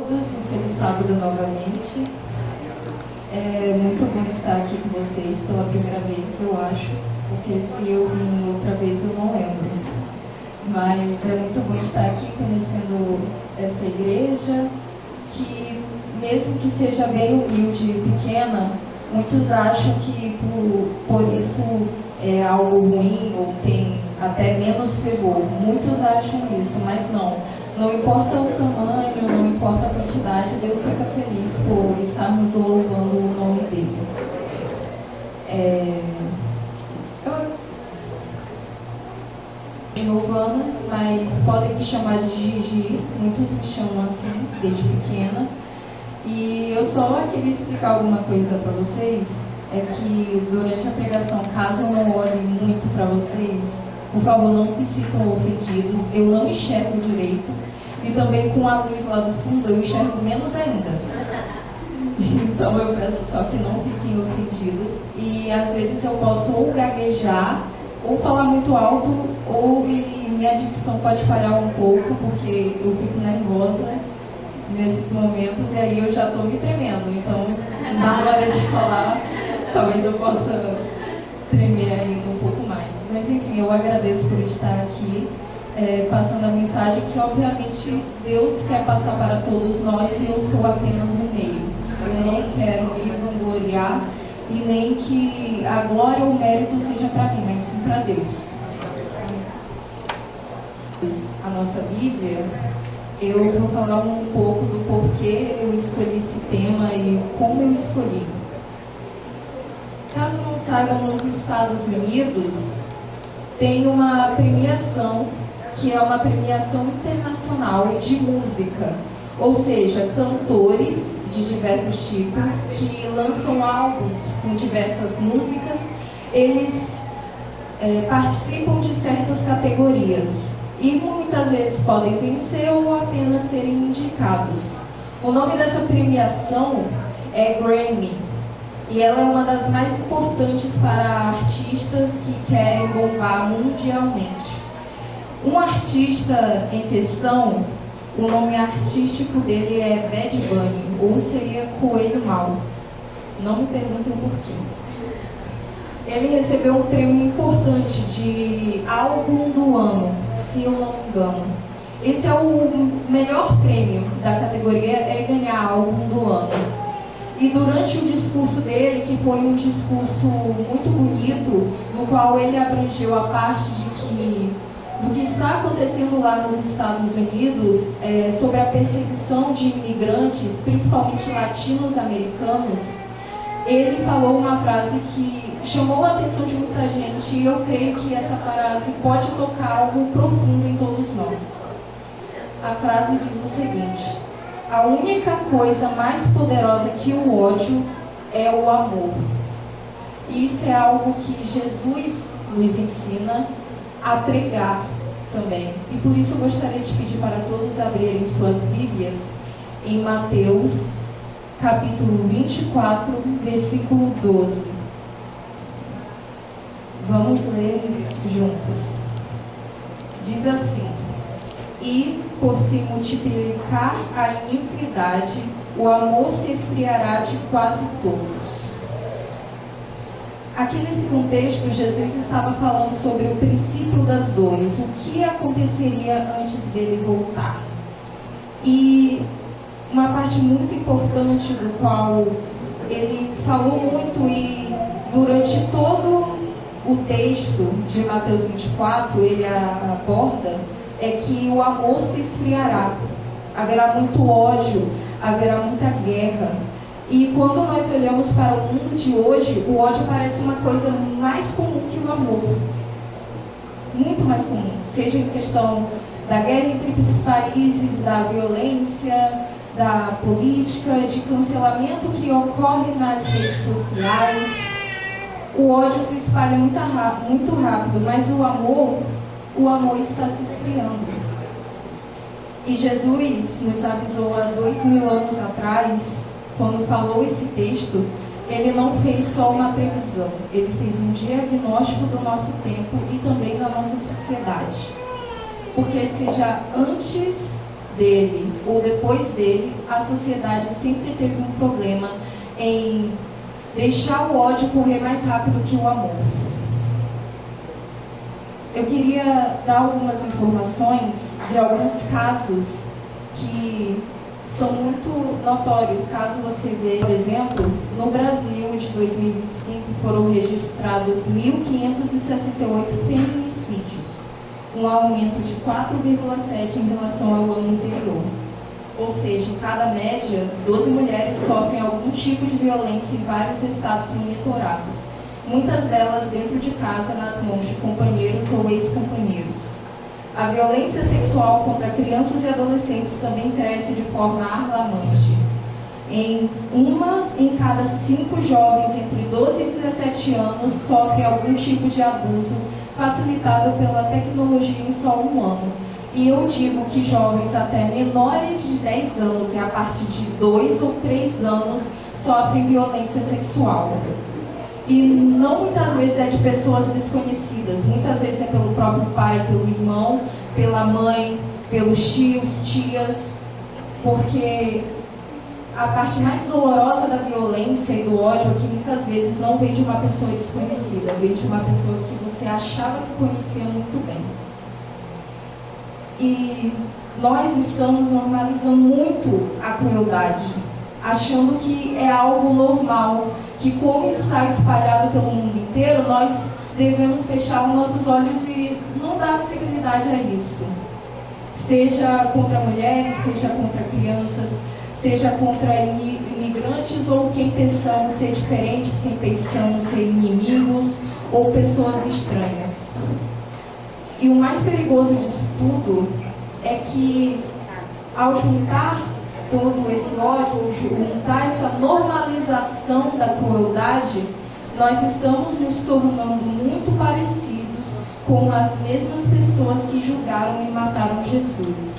todos, um feliz sábado novamente. É muito bom estar aqui com vocês pela primeira vez, eu acho, porque se eu vim outra vez eu não lembro. Mas é muito bom estar aqui conhecendo essa igreja, que mesmo que seja bem humilde e pequena, muitos acham que por isso é algo ruim ou tem até menos fervor. Muitos acham isso, mas não. Não importa o tamanho, não importa a quantidade, Deus fica feliz por estarmos louvando o nome dele. Giovana, mas podem me chamar de Gigi, muitos me chamam assim desde pequena. E eu só queria explicar alguma coisa para vocês, é que durante a pregação, caso eu não olhe muito para vocês, por favor, não se sintam ofendidos, eu não enxergo direito, e também com a luz lá do fundo eu enxergo menos ainda. Então eu peço só que não fiquem ofendidos, e às vezes eu posso ou gaguejar, ou falar muito alto, ou minha dicção pode falhar um pouco, porque eu fico nervosa nesses momentos, e aí eu já estou me tremendo. Então, na hora de falar, talvez eu possa tremer ainda um pouco mais. Mas enfim, eu agradeço por estar aqui, passando a mensagem que obviamente Deus quer passar para todos nós, e eu sou apenas um meio. Eu não quero me vangloriar, e nem que a glória ou o mérito seja para mim, mas sim para Deus. A nossa Bíblia, eu vou falar um pouco do porquê eu escolhi esse tema e como eu escolhi. Caso não saibam, nos Estados Unidos tem uma premiação que é uma premiação internacional de música, ou seja, cantores de diversos tipos que lançam álbuns com diversas músicas, eles participam de certas categorias e muitas vezes podem vencer ou apenas serem indicados. O nome dessa premiação é Grammy, e ela é uma das mais importantes para artistas que querem bombar mundialmente. Um artista em questão, o nome artístico dele é Bad Bunny, ou seria Coelho Mau. Não me perguntem por quê. Ele recebeu um prêmio importante de álbum do ano, se eu não me engano. Esse é o melhor prêmio da categoria, é ganhar álbum do ano. E durante o discurso dele, que foi um discurso muito bonito, no qual ele abrangeu a parte do que está acontecendo lá nos Estados Unidos, sobre a perseguição de imigrantes, principalmente latinos-americanos, ele falou uma frase que chamou a atenção de muita gente, e eu creio que essa frase pode tocar algo profundo em todos nós. A frase diz o seguinte: a única coisa mais poderosa que o ódio é o amor. E isso é algo que Jesus nos ensina a pregar também. E por isso eu gostaria de pedir para todos abrirem suas Bíblias em Mateus, capítulo 24, versículo 12. Vamos ler juntos. Diz assim: e por se multiplicar a iniquidade, o amor se esfriará de quase todos. Aqui nesse contexto, Jesus estava falando sobre o princípio das dores, o que aconteceria antes dele voltar. E uma parte muito importante do qual ele falou muito, e durante todo o texto de Mateus 24, ele aborda, é que o amor se esfriará, haverá muito ódio, haverá muita guerra. E quando nós olhamos para o mundo de hoje, o ódio parece uma coisa mais comum que o amor. Muito mais comum, seja em questão da guerra entre os países, da violência, da política, de cancelamento que ocorre nas redes sociais. O ódio se espalha muito rápido, mas o amor está se esfriando. E Jesus nos avisou há 2000 anos atrás, quando falou esse texto, ele não fez só uma previsão, ele fez um diagnóstico do nosso tempo e também da nossa sociedade. Porque seja antes dele ou depois dele, a sociedade sempre teve um problema em deixar o ódio correr mais rápido que o amor. Eu queria dar algumas informações de alguns casos que são muito notórios. Caso você veja, por exemplo, no Brasil de 2025 foram registrados 1.568 feminicídios, um aumento de 4,7 em relação ao ano anterior. Ou seja, em cada média, 12 mulheres sofrem algum tipo de violência em vários estados monitorados, muitas delas dentro de casa, nas mãos de companheiros ou ex-companheiros. A violência sexual contra crianças e adolescentes também cresce de forma alarmante. Uma em cada 5 jovens entre 12 e 17 anos sofre algum tipo de abuso facilitado pela tecnologia em só um ano. E eu digo que jovens até menores de 10 anos e a partir de 2 ou 3 anos sofrem violência sexual. E não muitas vezes é de pessoas desconhecidas, muitas vezes é pelo próprio pai, pelo irmão, pela mãe, pelos tios, tias, porque a parte mais dolorosa da violência e do ódio é que muitas vezes não vem de uma pessoa desconhecida, vem de uma pessoa que você achava que conhecia muito bem. E nós estamos normalizando muito a crueldade, achando que é algo normal, que como está espalhado pelo mundo inteiro, nós devemos fechar os nossos olhos e não dar visibilidade a isso. Seja contra mulheres, seja contra crianças, seja contra imigrantes ou quem pensamos ser diferentes, quem pensamos ser inimigos ou pessoas estranhas. E o mais perigoso disso tudo é que ao juntar todo esse ódio, juntar essa normalização da crueldade, nós estamos nos tornando muito parecidos com as mesmas pessoas que julgaram e mataram Jesus.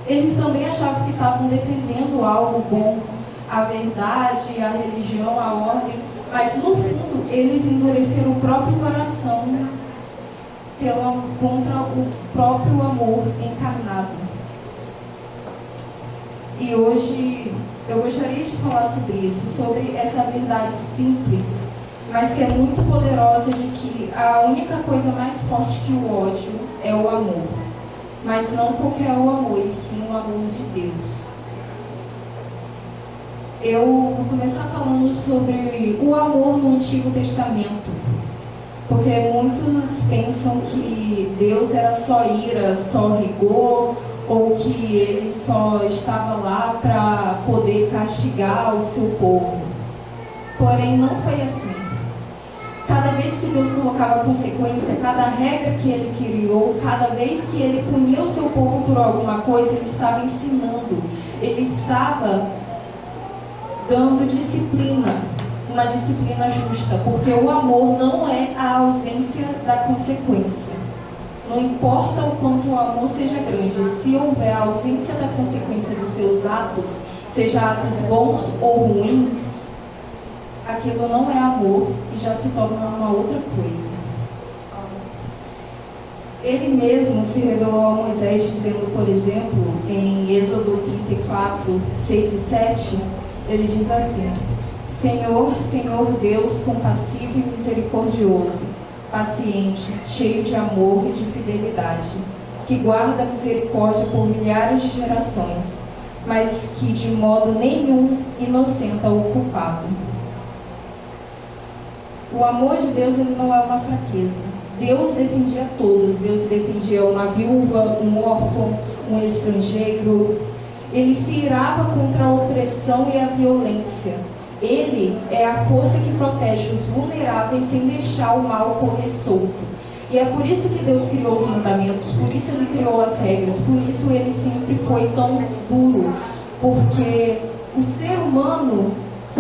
Eles também achavam que estavam defendendo algo bom, a verdade, a religião, a ordem, mas no fundo eles endureceram o próprio coração contra o próprio amor encarnado. E hoje eu gostaria de falar sobre isso, sobre essa verdade simples, mas que é muito poderosa, de que a única coisa mais forte que o ódio é o amor. Mas não qualquer o amor, e sim o amor de Deus. Eu vou começar falando sobre o amor no Antigo Testamento, porque muitos pensam que Deus era só ira, só rigor, ou que ele só estava lá para poder castigar o seu povo. Porém, não foi assim. Cada vez que Deus colocava consequência, cada regra que ele criou, cada vez que ele punia o seu povo por alguma coisa, ele estava ensinando, ele estava dando disciplina, uma disciplina justa, porque o amor não é a ausência da consequência. Não importa o quanto o amor seja grande, se houver a ausência da consequência dos seus atos, seja atos bons ou ruins, aquilo não é amor e já se torna uma outra coisa. Ele mesmo se revelou a Moisés dizendo, por exemplo, em Êxodo 34, 6 e 7, ele diz assim: Senhor, Senhor Deus compassivo e misericordioso, paciente, cheio de amor e de fidelidade, que guarda a misericórdia por milhares de gerações, mas que de modo nenhum inocenta o culpado. O amor de Deus, ele não é uma fraqueza. Deus defendia todos. Deus defendia uma viúva, um órfão, um estrangeiro. Ele se irava contra a opressão e a violência. Ele é a força que protege os vulneráveis sem deixar o mal correr solto. E é por isso que Deus criou os mandamentos, por isso Ele criou as regras, por isso Ele sempre foi tão duro. Porque o ser humano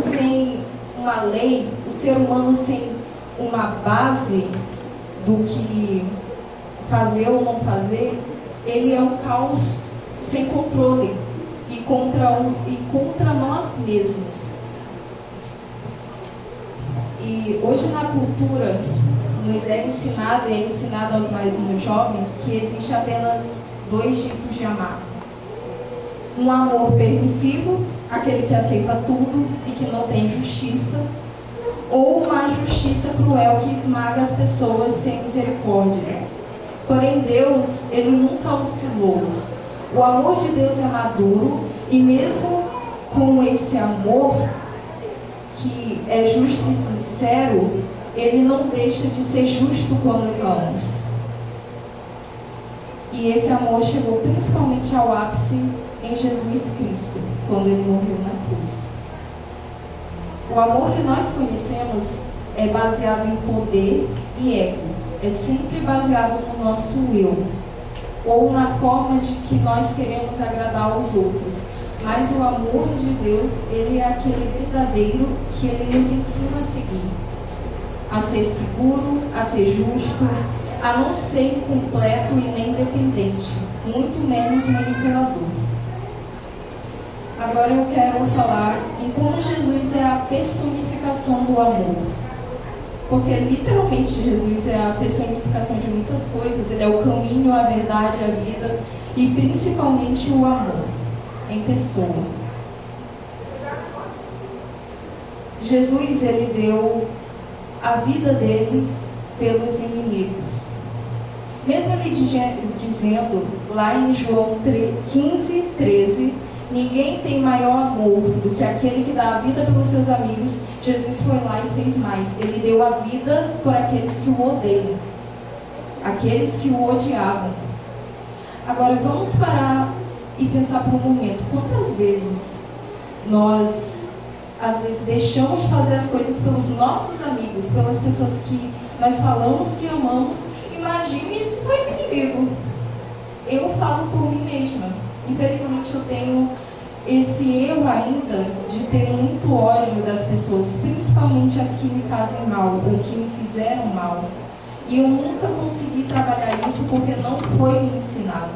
sem uma lei, o ser humano sem uma base do que fazer ou não fazer, ele é um caos sem controle e contra nós mesmos. E hoje na cultura nos é ensinado, e é ensinado aos mais jovens, que existe apenas dois jeitos de amar. Um amor permissivo, aquele que aceita tudo e que não tem justiça, ou uma justiça cruel que esmaga as pessoas sem misericórdia. Porém, Deus, Ele nunca oscilou. O amor de Deus é maduro e mesmo com esse amor, que é justo e sincero, Ele não deixa de ser justo quando erramos. E esse amor chegou principalmente ao ápice em Jesus Cristo, quando Ele morreu na cruz. O amor que nós conhecemos é baseado em poder e ego. É sempre baseado no nosso eu, ou na forma de que nós queremos agradar aos outros. Mas o amor de Deus, Ele é aquele verdadeiro que Ele nos ensina a seguir. A ser seguro, a ser justo, a não ser incompleto e nem dependente, muito menos manipulador. Agora eu quero falar em como Jesus é a personificação do amor. Porque literalmente Jesus é a personificação de muitas coisas. Ele é o caminho, a verdade, a vida e principalmente o amor em pessoa. Jesus, Ele deu a vida dele pelos inimigos. Mesmo Ele dizendo lá em João 15:13, ninguém tem maior amor do que aquele que dá a vida pelos seus amigos. Jesus foi lá e fez mais. Ele deu a vida por aqueles que o odeiam, aqueles que o odiavam. Agora vamos parar e pensar por um momento. Quantas vezes nós, às vezes, deixamos de fazer as coisas pelos nossos amigos, pelas pessoas que nós falamos que amamos? Imagine se foi inimigo. Eu falo por mim mesma. Infelizmente eu tenho esse erro ainda de ter muito ódio das pessoas, principalmente as que me fazem mal ou que me fizeram mal. E eu nunca consegui trabalhar isso porque não foi me ensinado.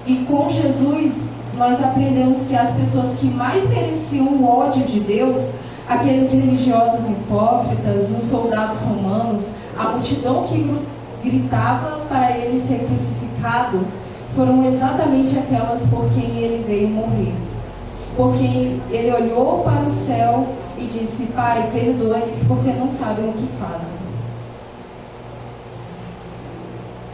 E com Jesus, nós aprendemos que as pessoas que mais mereciam o ódio de Deus, aqueles religiosos hipócritas, os soldados romanos, a multidão que gritava para ele ser crucificado, foram exatamente aquelas por quem ele veio morrer. Porque ele olhou para o céu e disse: Pai, perdoa-lhes porque não sabem o que fazem.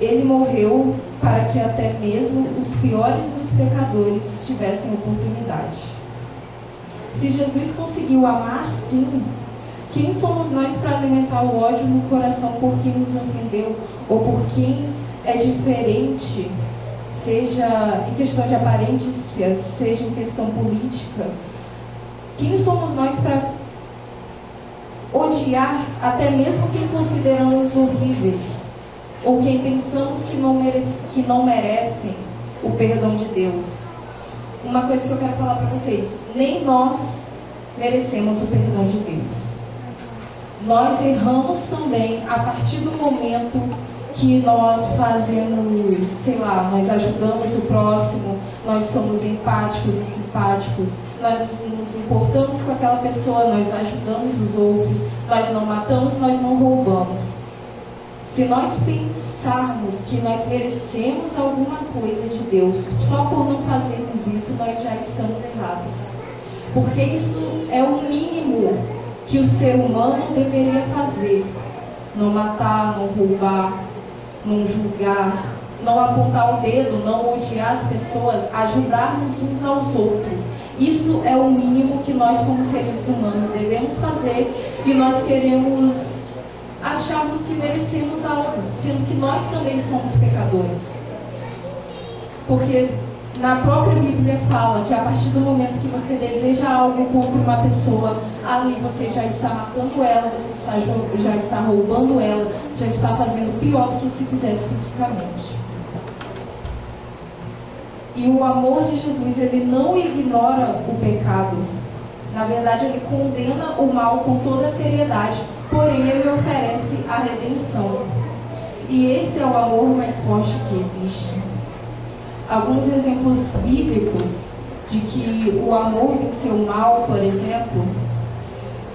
Ele morreu para que até mesmo os piores dos pecadores tivessem oportunidade. Se Jesus conseguiu amar assim, quem somos nós para alimentar o ódio no coração por quem nos ofendeu ou por quem é diferente, seja em questão de aparência, seja em questão política? Quem somos nós para odiar até mesmo quem consideramos horríveis ou quem pensamos que não merecem o perdão de Deus? Uma coisa que eu quero falar para vocês: nem nós merecemos o perdão de Deus. Nós erramos também a partir do momento que nós fazemos, sei lá, nós ajudamos o próximo, nós somos empáticos e simpáticos, nós nos importamos com aquela pessoa, nós ajudamos os outros, nós não matamos, nós não roubamos. Se nós pensarmos que nós merecemos alguma coisa de Deus só por não fazermos isso, nós já estamos errados. Porque isso é o mínimo que o ser humano deveria fazer. Não matar, não roubar, não julgar, não apontar o dedo, não odiar as pessoas, ajudarmos uns aos outros. Isso é o mínimo que nós, como seres humanos, devemos fazer, e nós queremos acharmos que merecemos algo, sendo que nós também somos pecadores. Porque na própria Bíblia fala que a partir do momento que você deseja algo contra uma pessoa, ali você já está matando ela, você já está roubando ela, já está fazendo pior do que se fizesse fisicamente. E o amor de Jesus, ele não ignora o pecado. Na verdade, ele condena o mal com toda a seriedade, porém ele oferece a redenção. E esse é o amor mais forte que existe. Alguns exemplos bíblicos de que o amor venceu o mal, por exemplo,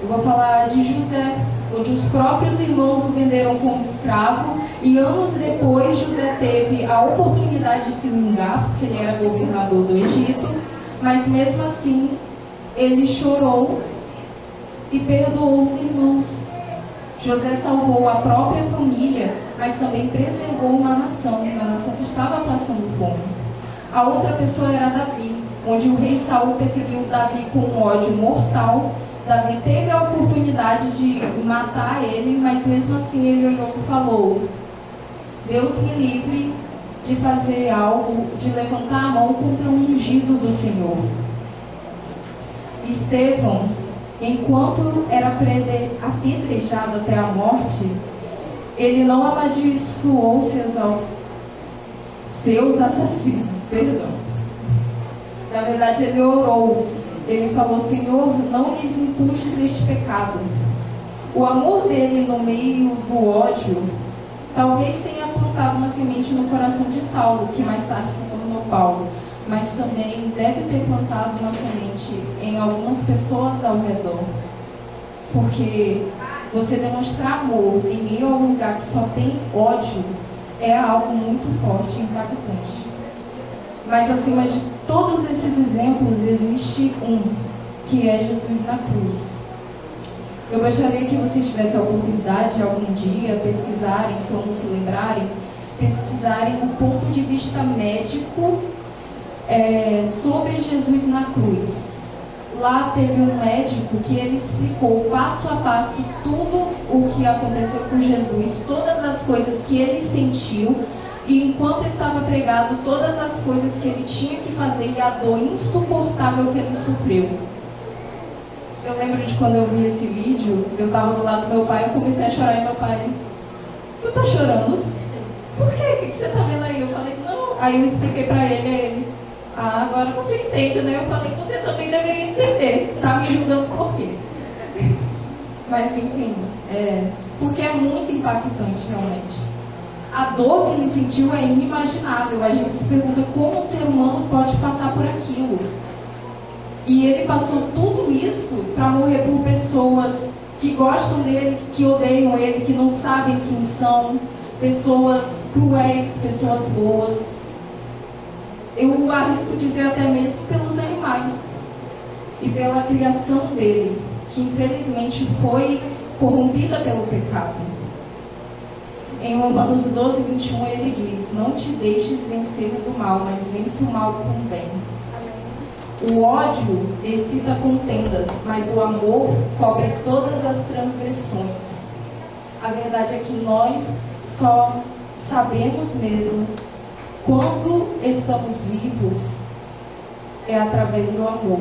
eu vou falar de José. onde os próprios irmãos o venderam como escravo, e anos depois José teve a oportunidade de se vingar, porque ele era governador do Egito, mas mesmo assim ele chorou e perdoou os irmãos. José salvou a própria família, mas também preservou uma nação que estava passando fome. A outra pessoa era Davi, onde o rei Saul perseguiu Davi com um ódio mortal. Davi teve a oportunidade de matar ele, mas mesmo assim ele olhou e falou: Deus me livre de fazer algo, de levantar a mão contra o ungido do Senhor. Estevão, enquanto era apedrejado até a morte, ele não amaldiçoou seus assassinos, perdão. Na verdade, ele orou. Ele falou: Senhor, não lhes imputes este pecado. O amor dele no meio do ódio talvez tenha plantado uma semente no coração de Saulo, que mais tarde se tornou Paulo, mas também deve ter plantado uma semente em algumas pessoas ao redor. Porque você demonstrar amor em meio a um lugar que só tem ódio é algo muito forte e impactante. Mas acima de todos esses exemplos, existe um, que é Jesus na cruz. Eu gostaria que vocês tivessem a oportunidade, algum dia, pesquisarem, quando se lembrarem, pesquisarem o ponto de vista médico sobre Jesus na cruz. Lá teve um médico que ele explicou passo a passo tudo o que aconteceu com Jesus, todas as coisas que ele sentiu, e enquanto estava pregado, todas as coisas que ele tinha que fazer e a dor insuportável que ele sofreu. Eu lembro de quando eu vi esse vídeo, eu estava do lado do meu pai, eu comecei a chorar e meu pai: tu tá chorando? Por quê? O que você tá vendo aí? Eu falei: não. Aí eu expliquei pra ele, agora você entende, né? Eu falei: você também deveria entender, tá me julgando por quê? Mas enfim, porque é muito impactante realmente. A dor que ele sentiu é inimaginável. A gente se pergunta como um ser humano pode passar por aquilo. E ele passou tudo isso para morrer por pessoas que gostam dele, que odeiam ele, que não sabem quem são, pessoas cruéis, pessoas boas. Eu arrisco dizer até mesmo pelos animais e pela criação dele, que infelizmente foi corrompida pelo pecado. Em Romanos 12, 21, ele diz: não te deixes vencer do mal, mas vence o mal com o bem. O ódio excita contendas, mas o amor cobre todas as transgressões. A verdade é que nós só sabemos mesmo quando estamos vivos é através do amor.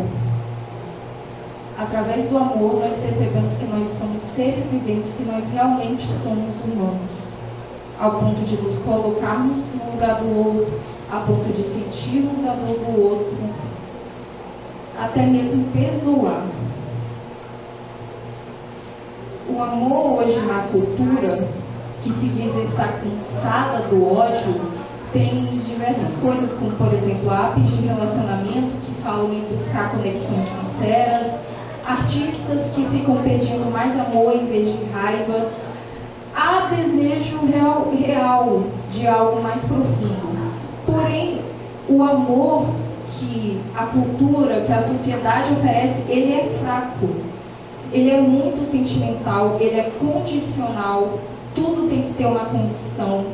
Através do amor nós percebemos que nós somos seres viventes, que nós realmente somos humanos, ao ponto de nos colocarmos no lugar do outro, a ponto de sentirmos a dor do outro, até mesmo perdoar. O amor hoje na cultura, que se diz estar cansada do ódio, tem diversas coisas, como por exemplo apps de relacionamento que falam em buscar conexões sinceras, artistas que ficam pedindo mais amor em vez de raiva. Há desejo real de algo mais profundo. Porém, o amor que a cultura, que a sociedade oferece, ele é fraco. Ele é muito sentimental, ele é condicional, tudo tem que ter uma condição.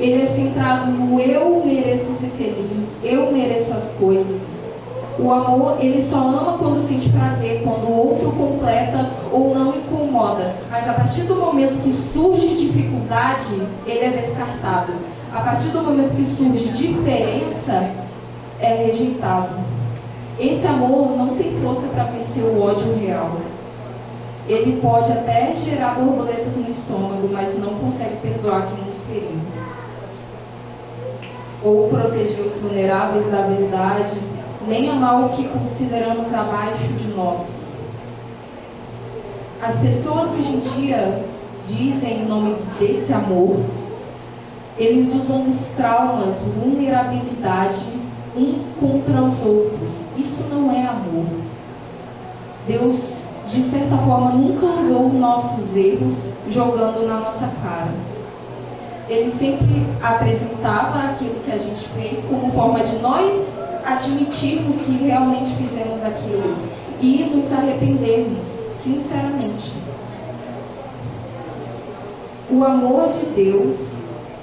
Ele é centrado no eu mereço ser feliz, eu mereço as coisas. O amor, ele só ama quando sente prazer, quando o outro completa ou não incomoda. Mas a partir do momento que surge dificuldade, ele é descartado. A partir do momento que surge diferença, é rejeitado. Esse amor não tem força para vencer o ódio real. Ele pode até gerar borboletas no estômago, mas não consegue perdoar quem nos feriu. Ou proteger os vulneráveis da verdade, nem amar o que consideramos abaixo de nós. As pessoas hoje em dia dizem, em nome desse amor, eles usam os traumas, vulnerabilidade, um contra os outros. Isso não é amor. Deus de certa forma, nunca usou nossos erros jogando na nossa cara. Ele sempre apresentava aquilo que a gente fez como forma de nós admitirmos que realmente fizemos aquilo e nos arrependermos, sinceramente. O amor de Deus,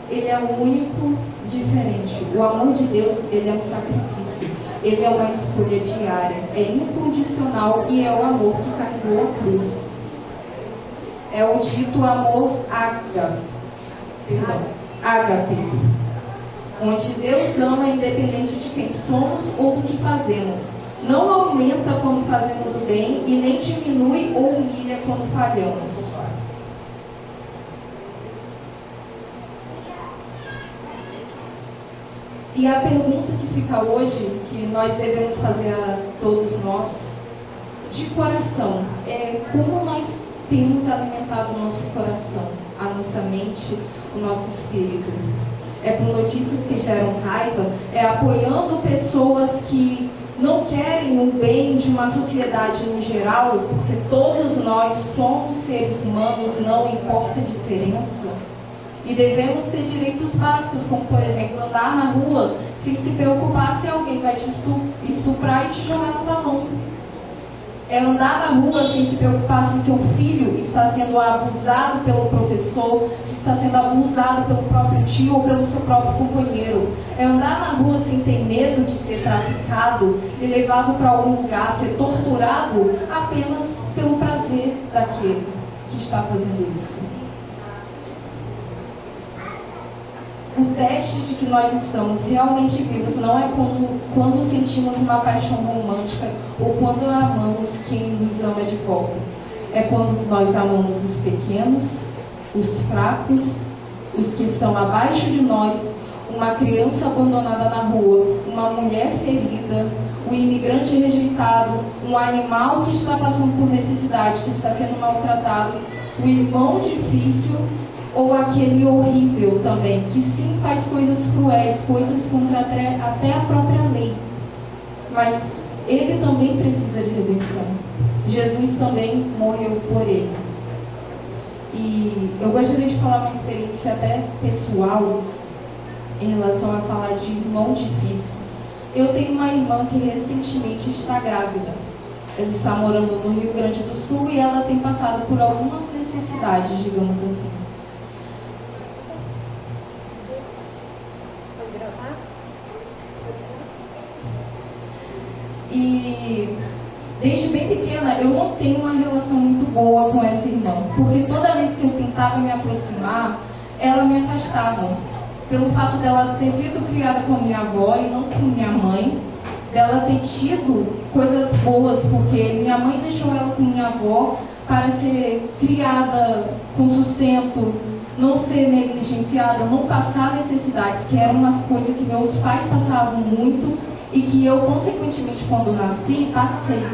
ele é o único diferente. O amor de Deus, ele é um sacrifício. Ele é uma escolha diária, é incondicional e é o amor que carregou a cruz. É o dito amor ágape, onde Deus ama independente de quem somos ou do que fazemos. Não aumenta quando fazemos o bem e nem diminui ou humilha quando falhamos. E a pergunta que fica hoje, que nós devemos fazer a todos nós, de coração, é como nós temos alimentado o nosso coração, a nossa mente, o nosso espírito. É com notícias que geram raiva, é apoiando pessoas que não querem o bem de uma sociedade no geral, porque todos nós somos seres humanos, não importa a diferença. E devemos ter direitos básicos, como, por exemplo, andar na rua sem se preocupar se alguém vai te estuprar e te jogar no balão. É andar na rua sem se preocupar se seu filho está sendo abusado pelo professor, se está sendo abusado pelo próprio tio ou pelo seu próprio companheiro. É andar na rua sem ter medo de ser traficado e levado para algum lugar, ser torturado apenas pelo prazer daquele que está fazendo isso. O teste de que nós estamos realmente vivos não é quando sentimos uma paixão romântica ou quando amamos quem nos ama de volta. É quando nós amamos os pequenos, os fracos, os que estão abaixo de nós, uma criança abandonada na rua, uma mulher ferida, um imigrante rejeitado, um animal que está passando por necessidade, que está sendo maltratado, o irmão difícil, ou aquele horrível também, que sim faz coisas cruéis, coisas contra até a própria lei. Mas ele também precisa de redenção. Jesus também morreu por ele. E eu gostaria de falar uma experiência até pessoal em relação a falar de irmão difícil. Eu tenho uma irmã que recentemente está grávida. Ela está morando no Rio Grande do Sul e ela tem passado por algumas necessidades, digamos assim. E desde bem pequena eu não tenho uma relação muito boa com essa irmã, porque toda vez que eu tentava me aproximar, ela me afastava. Pelo fato dela ter sido criada com minha avó e não com minha mãe, dela ter tido coisas boas, porque minha mãe deixou ela com minha avó para ser criada com sustento, não ser negligenciada, não passar necessidades, que eram umas coisas que meus pais passavam muito e que eu, consequentemente, quando nasci, passei.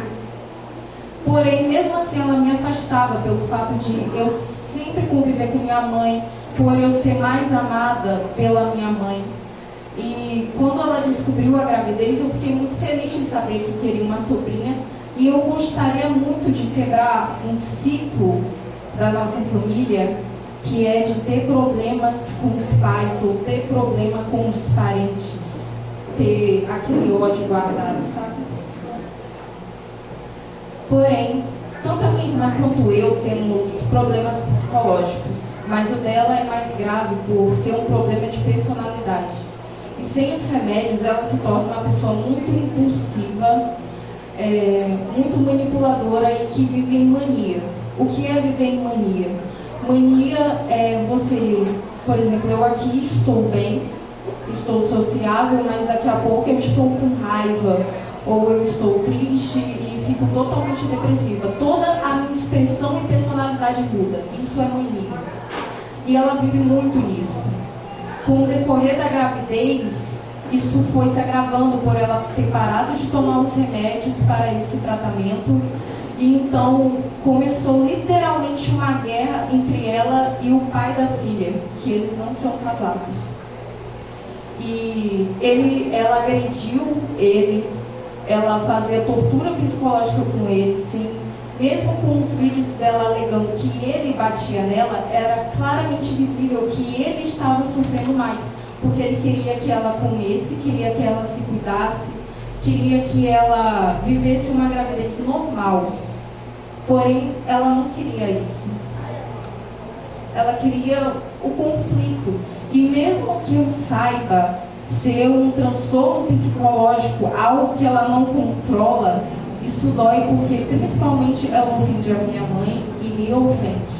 Porém, mesmo assim, ela me afastava pelo fato de eu sempre conviver com minha mãe, por eu ser mais amada pela minha mãe. E quando ela descobriu a gravidez, eu fiquei muito feliz de saber que queria uma sobrinha. E eu gostaria muito de quebrar um ciclo da nossa família, que é de ter problemas com os pais ou ter problema com os parentes. Ter aquele ódio guardado, sabe? Porém, tanto a minha irmã quanto eu temos problemas psicológicos, mas o dela é mais grave por ser um problema de personalidade. E sem os remédios, ela se torna uma pessoa muito impulsiva, muito manipuladora e que vive em mania. O que é viver em mania? Mania é você, por exemplo, eu aqui estou bem, estou sociável, mas daqui a pouco eu estou com raiva, ou eu estou triste e fico totalmente depressiva. Toda a minha expressão e personalidade muda. Isso é mania. E ela vive muito nisso. Com o decorrer da gravidez, isso foi se agravando por ela ter parado de tomar os remédios para esse tratamento. E então começou literalmente uma guerra entre ela e o pai da filha, que eles não são casados. E ela agrediu ele, ela fazia tortura psicológica com ele, sim. Mesmo com os vídeos dela alegando que ele batia nela, era claramente visível que ele estava sofrendo mais, porque ele queria que ela comesse, queria que ela se cuidasse, queria que ela vivesse uma gravidez normal. Porém, ela não queria isso. Ela queria o conflito. E mesmo que eu saiba ser um transtorno psicológico, algo que ela não controla, isso dói porque principalmente ela ofende a minha mãe e me ofende.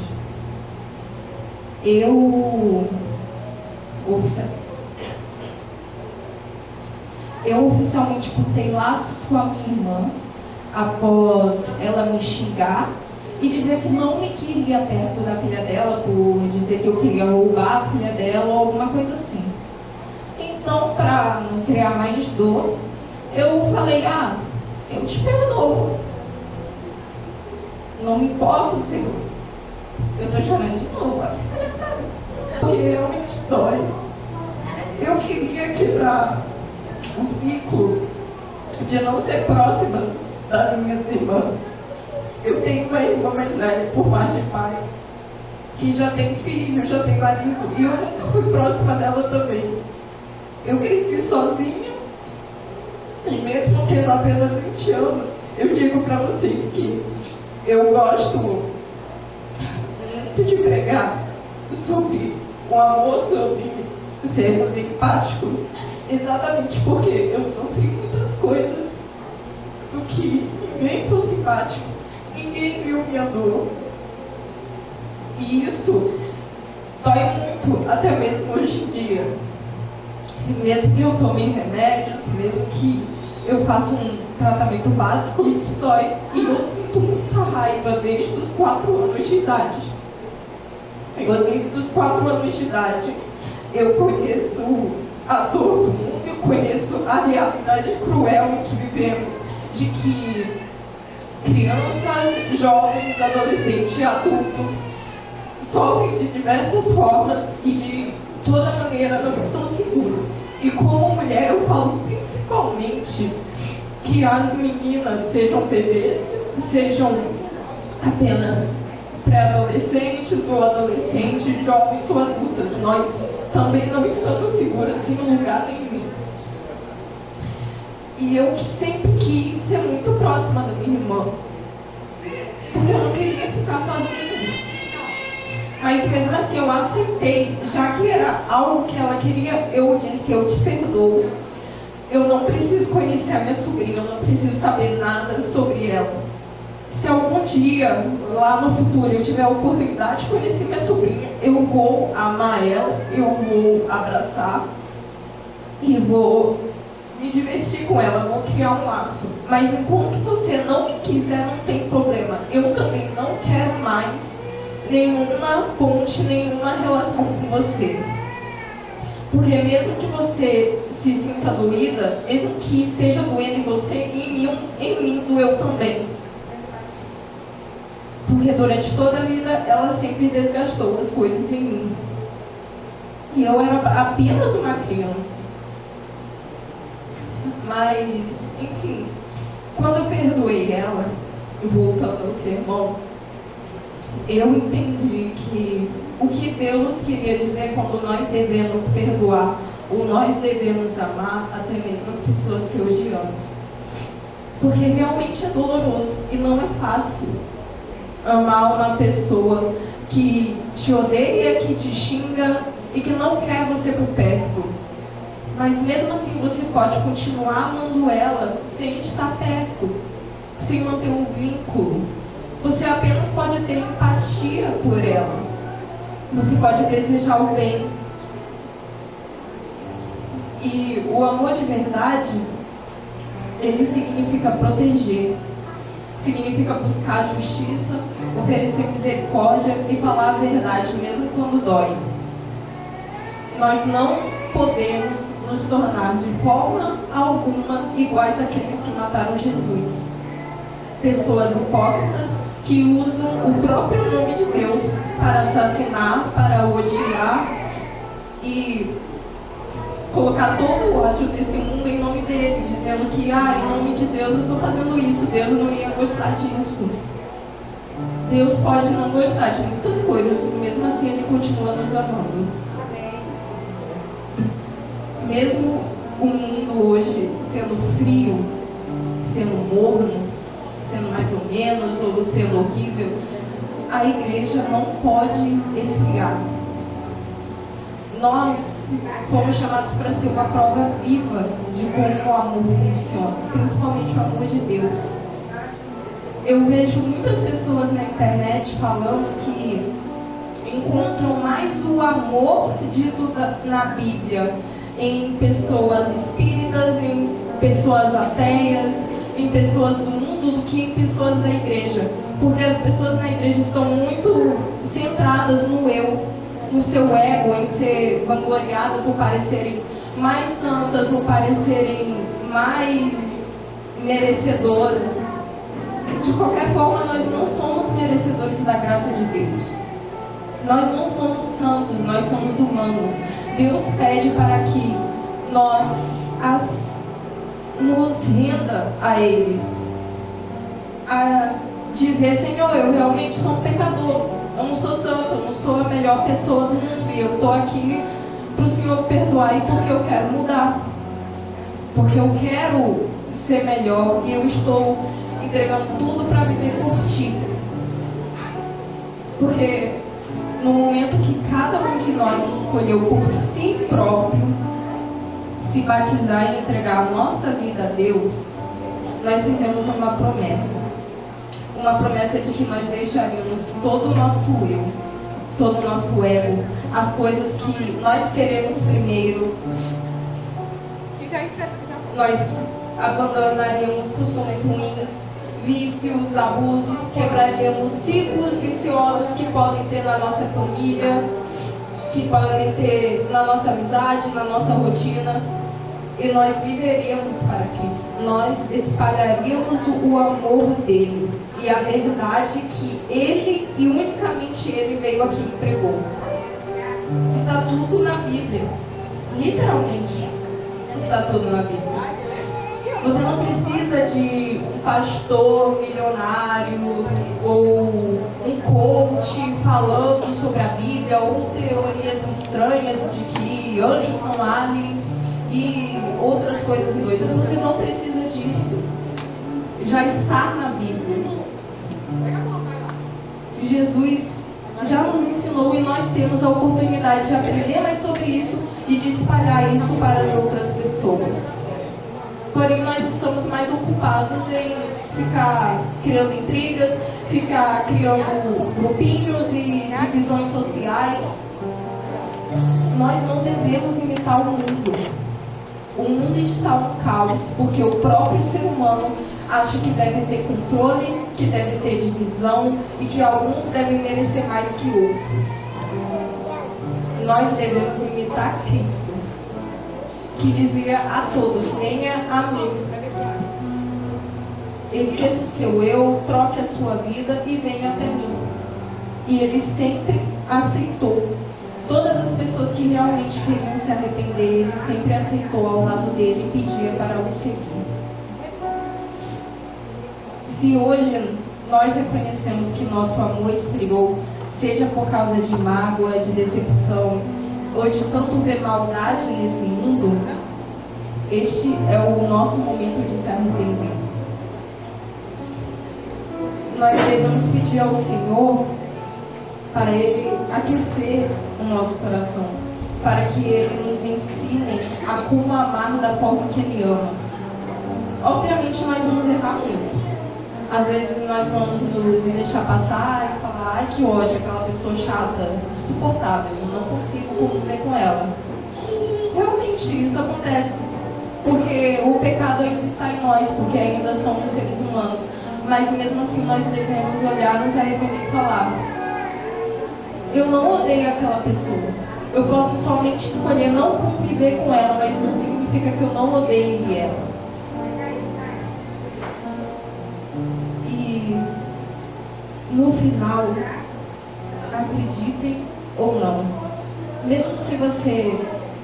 Eu oficialmente cortei laços com a minha irmã após ela me xingar e dizer que não me queria perto da filha dela, por dizer que eu queria roubar a filha dela ou alguma coisa assim. Então, para não criar mais dor, eu falei, eu te perdoo. Não me importa, Senhor. Eu tô chorando de novo, olha que engraçado. Porque realmente dói. Eu queria quebrar o ciclo de não ser próxima das minhas irmãs. Eu tenho uma irmã mais velha, por parte de pai, que já tem filho, já tem marido, e eu nunca fui próxima dela também. Eu cresci sozinha, e mesmo tendo apenas 20 anos, eu digo para vocês que eu gosto muito de pregar sobre o amor, sobre sermos empáticos, exatamente porque eu sofri muitas coisas do que ninguém fosse empático. Ninguém viu minha dor. E isso dói muito, até mesmo hoje em dia. E mesmo que eu tome remédios, mesmo que eu faça um tratamento básico, isso dói. E eu sinto muita raiva desde os 4 anos de idade. Desde os 4 anos de idade, eu conheço a dor do mundo, eu conheço a realidade cruel em que vivemos, de que crianças, jovens, adolescentes e adultos sofrem de diversas formas e de toda maneira não estão seguros. E como mulher eu falo principalmente que as meninas, sejam bebês, sejam apenas pré-adolescentes ou adolescentes, jovens ou adultas, nós também não estamos seguras em lugar nenhum. E eu sempre quis ser muito próxima da minha irmã, porque eu não queria ficar sozinha. Mas mesmo assim eu aceitei, já que era algo que ela queria, eu disse, eu te perdoo. Eu não preciso conhecer a minha sobrinha, eu não preciso saber nada sobre ela. Se algum dia, lá no futuro, eu tiver a oportunidade de conhecer minha sobrinha, eu vou amar ela, eu vou abraçar e vou me divertir com ela, vou criar um laço. Mas enquanto você não me quiser, não tem problema. Eu também não quero mais nenhuma ponte, nenhuma relação com você. Porque mesmo que você se sinta doída, mesmo que esteja doendo em você, em mim doeu também. Porque durante toda a vida ela sempre desgastou as coisas em mim. E eu era apenas uma criança. Mas, enfim, quando eu perdoei ela, voltando ao sermão, eu entendi que o que Deus queria dizer quando nós devemos perdoar, ou nós devemos amar até mesmo as pessoas que odiamos. Porque realmente é doloroso e não é fácil amar uma pessoa que te odeia, que te xinga e que não quer você por perto. Mas mesmo assim você pode continuar amando ela sem estar perto, sem manter um vínculo. Você apenas pode ter empatia por ela. Você pode desejar o bem. E o amor de verdade, ele significa proteger. Significa buscar a justiça, oferecer misericórdia e falar a verdade, mesmo quando dói. Nós não podemos nos tornar de forma alguma iguais àqueles que mataram Jesus. Pessoas hipócritas que usam o próprio nome de Deus para assassinar, para odiar e colocar todo o ódio desse mundo em nome dele, dizendo que, em nome de Deus eu estou fazendo isso, Deus não ia gostar disso. Deus pode não gostar de muitas coisas, mesmo assim Ele continua nos amando. Mesmo o mundo hoje sendo frio, sendo morno, sendo mais ou menos, ou sendo horrível, a igreja não pode esfriar. Nós fomos chamados para ser uma prova viva de como o amor funciona, principalmente o amor de Deus. Eu vejo muitas pessoas na internet falando que encontram mais o amor dito na Bíblia em pessoas espíritas, em pessoas ateias, em pessoas do mundo, do que em pessoas da igreja. Porque as pessoas na igreja estão muito centradas no eu, no seu ego, em ser vangloriadas ou parecerem mais santas ou parecerem mais merecedoras. De qualquer forma, nós não somos merecedores da graça de Deus. Nós não somos santos, nós somos humanos. Deus pede para que nós nos renda a Ele. A dizer, Senhor, eu realmente sou um pecador. Eu não sou santo, eu não sou a melhor pessoa do mundo. E eu estou aqui para o Senhor perdoar, e porque eu quero mudar. Porque eu quero ser melhor. E eu estou entregando tudo para viver por Ti. Porque no momento que cada um de nós escolheu por si próprio se batizar e entregar a nossa vida a Deus, nós fizemos uma promessa. Uma promessa de que nós deixaríamos todo o nosso eu, todo o nosso ego, as coisas que nós queremos primeiro. Nós abandonaríamos costumes ruins, vícios, abusos, quebraríamos ciclos viciosos que podem ter na nossa família, que podem ter na nossa amizade, na nossa rotina, e nós viveríamos para Cristo. Nós espalharíamos o amor dele e a verdade que Ele e unicamente Ele veio aqui e pregou. Está tudo na Bíblia, literalmente está tudo na Bíblia. Você não precisa de um pastor milionário ou um coach falando sobre a Bíblia ou teorias estranhas de que anjos são aliens e outras coisas doidas. Você não precisa disso. Já está na Bíblia. Jesus já nos ensinou, e nós temos a oportunidade de aprender mais sobre isso e de espalhar isso para as outras pessoas. Porém, nós estamos mais ocupados em ficar criando intrigas, ficar criando grupinhos e divisões sociais. Nós não devemos imitar o mundo. O mundo está um caos, porque o próprio ser humano acha que deve ter controle, que deve ter divisão e que alguns devem merecer mais que outros. Nós devemos imitar Cristo, que dizia a todos, venha a mim. Esqueça o seu eu, troque a sua vida e venha até mim. E ele sempre aceitou. Todas as pessoas que realmente queriam se arrepender, ele sempre aceitou ao lado dele e pedia para o seguir. Se hoje nós reconhecemos que nosso amor esfriou, seja por causa de mágoa, de decepção, ou de tanto ver maldade nesse mundo, este é o nosso momento de se arrepender. Nós devemos pedir ao Senhor para Ele aquecer o nosso coração, para que Ele nos ensine a como amar da forma que Ele ama. Obviamente nós vamos errar muito. Às vezes nós vamos nos deixar passar e falar, ai que ódio, aquela pessoa chata, insuportável, eu não consigo conviver com ela. Realmente isso acontece, porque o pecado ainda está em nós, porque ainda somos seres humanos. Mas mesmo assim nós devemos olhar, nos arrepender e falar, eu não odeio aquela pessoa. Eu posso somente escolher não conviver com ela, mas não significa que eu não odeie ela. E no final, acreditem ou não, mesmo se você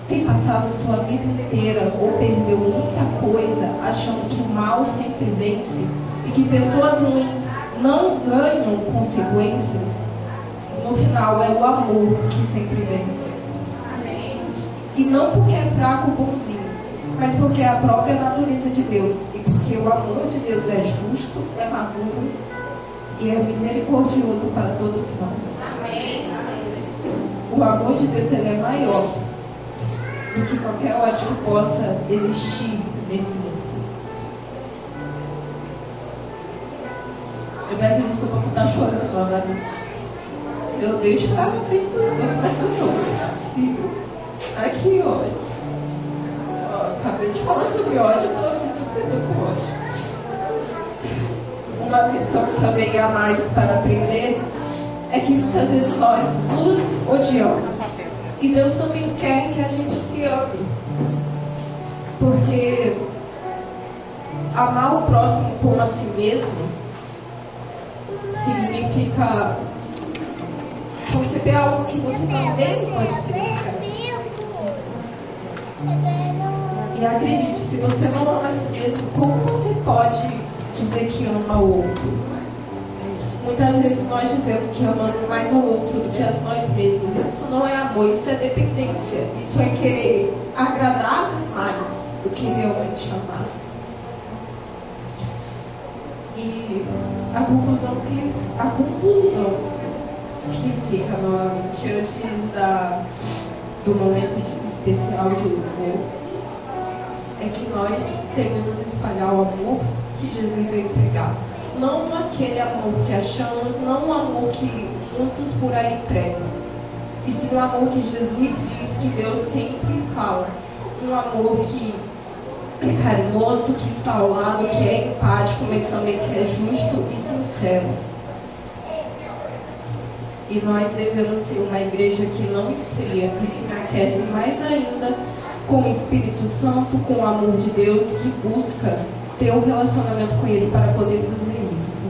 tem passado a sua vida inteira ou perdeu muita coisa achando que o mal sempre vence e que pessoas ruins não ganham consequências, no final é o amor que sempre vence. E não porque é fraco ou bonzinho, mas porque é a própria natureza de Deus. E porque o amor de Deus é justo, é maduro e é misericordioso para todos nós. Amém. O amor de Deus, ele é maior do que qualquer ódio que possa existir nesse mundo. Eu peço desculpa por estar chorando novamente. Eu deixo para frente dos outros, mas eu sou muito sensível. Aqui, ódio. Acabei de falar sobre ódio, eu estou me com ódio. Uma lição também a mais para aprender é que muitas vezes nós nos odiamos. E Deus também quer que a gente se ame. Porque amar o próximo como a si mesmo significa conceber algo que você também pode ter. E acredite, se você não ama a si mesmo, como você pode dizer que ama o outro? Muitas vezes nós dizemos que amamos mais ao outro do que a nós mesmos. Isso não é amor, isso é dependência. Isso é querer agradar mais do que realmente amar. E a conclusão que fica novamente antes do momento especial de louvor é que nós devemos espalhar o amor que Jesus veio pregar. Não aquele amor que achamos, não o amor que muitos por aí pregam, e sim o amor que Jesus diz que Deus sempre fala. Um amor que é carinhoso, que está ao lado, que é empático, mas também que é justo e sincero. E nós devemos ser uma igreja que não esfria e se aquece mais ainda com o Espírito Santo, com o amor de Deus, que busca ter um relacionamento com Ele para poder fazer isso.